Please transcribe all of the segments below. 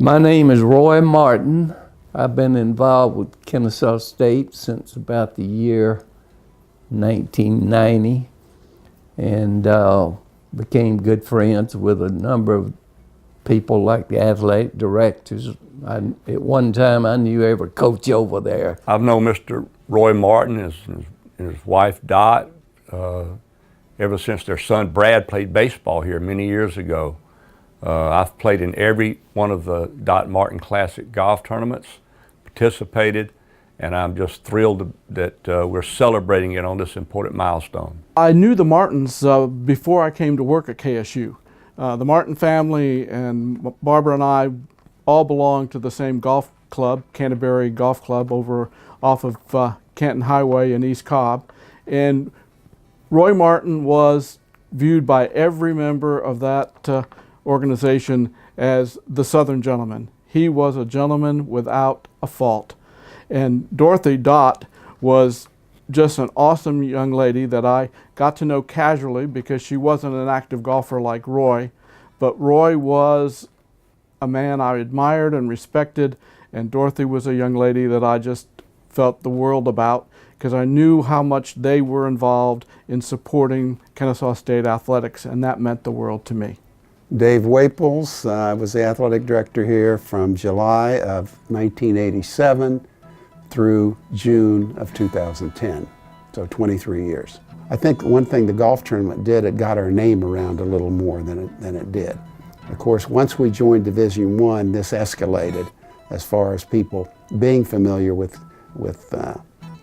My name is Roy Martin. I've been involved with Kennesaw State since about the year 1990 and became good friends with a number of people like the athletic directors. At one time, I knew every coach over there. I've known Mr. Roy Martin and his wife Dot ever since their son Brad played baseball here many years ago. I've played in every one of the Dot Martin Classic golf tournaments, participated, and I'm just thrilled that we're celebrating it on this important milestone. I knew the Martins before I came to work at KSU. The Martin family and Barbara and I all belong to the same golf club, Canterbury Golf Club, off of Canton Highway in East Cobb. And Roy Martin was viewed by every member of that organization as the Southern gentleman. He was a gentleman without a fault. And Dorothy Dot was just an awesome young lady that I got to know casually because she wasn't an active golfer like Roy, but Roy was a man I admired and respected, and Dorothy was a young lady that I just felt the world about because I knew how much they were involved in supporting Kennesaw State athletics, and that meant the world to me. Dave Waples, I was the athletic director here from July of 1987 through June of 2010, so 23 years. I think one thing the golf tournament did, it got our name around a little more than it did. Of course, once we joined Division I, this escalated as far as people being familiar with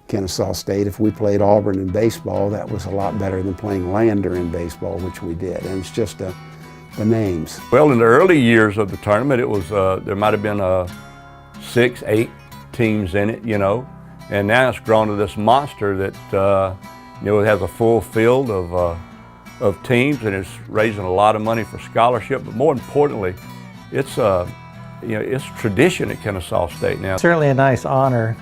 Kennesaw State. If we played Auburn in baseball, that was a lot better than playing Lander in baseball, which we did, and it's just the names. Well, in the early years of the tournament, it was there might have been 6, 8 teams in it, and now it's grown to this monster that it has a full field of teams, and it's raising a lot of money for scholarship. But more importantly, it's it's tradition at Kennesaw State now. Certainly a nice honor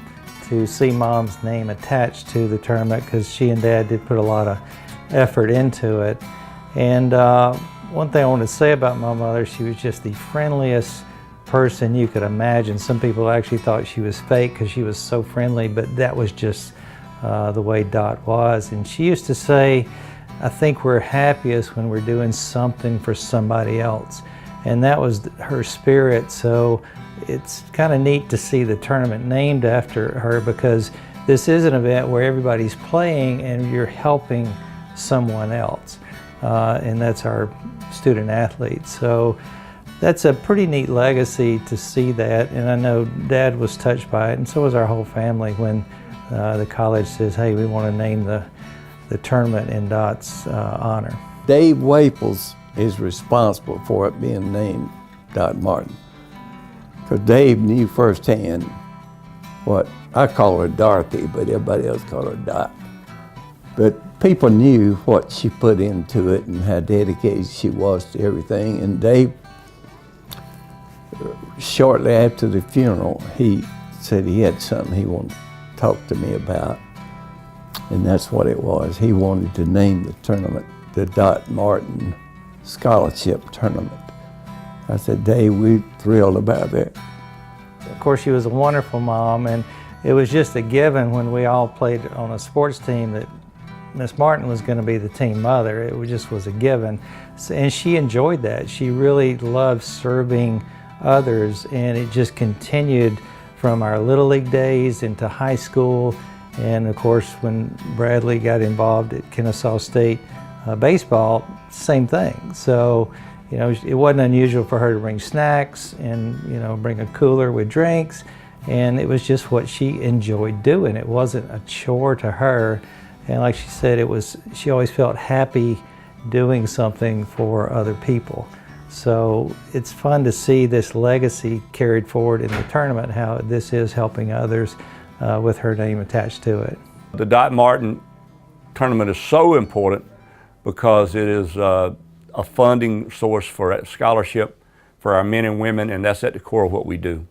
to see Mom's name attached to the tournament because she and Dad did put a lot of effort into it. And one thing I want to say about my mother, she was just the friendliest person you could imagine. Some people actually thought she was fake because she was so friendly, but that was just the way Dot was. And she used to say, I think we're happiest when we're doing something for somebody else. And that was her spirit. So it's kind of neat to see the tournament named after her because this is an event where everybody's playing and you're helping someone else. And that's our student athletes. So that's a pretty neat legacy to see that. And I know Dad was touched by it, and so was our whole family when the college says, hey, we want to name the tournament in Dot's honor. Dave Waples is responsible for it being named Dot Martin. Because Dave knew firsthand what, I call her Dorothy, but everybody else called her Dot. But people knew what she put into it and how dedicated she was to everything. And Dave, shortly after the funeral, he said he had something he wanted to talk to me about. And that's what it was. He wanted to name the tournament the Dot Martin Scholarship Tournament. I said, Dave, we're thrilled about that. Of course, she was a wonderful mom, and it was just a given when we all played on a sports team that Miss Martin was going to be the team mother. It just was a given. And she enjoyed that. She really loved serving others, and it just continued from our Little League days into high school. And of course, when Bradley got involved at Kennesaw State baseball, same thing. So, it wasn't unusual for her to bring snacks and, bring a cooler with drinks. And it was just what she enjoyed doing. It wasn't a chore to her. And like she said, she always felt happy doing something for other people. So it's fun to see this legacy carried forward in the tournament, how this is helping others with her name attached to it. The Dot Martin tournament is so important because it is a funding source for scholarship for our men and women, and that's at the core of what we do.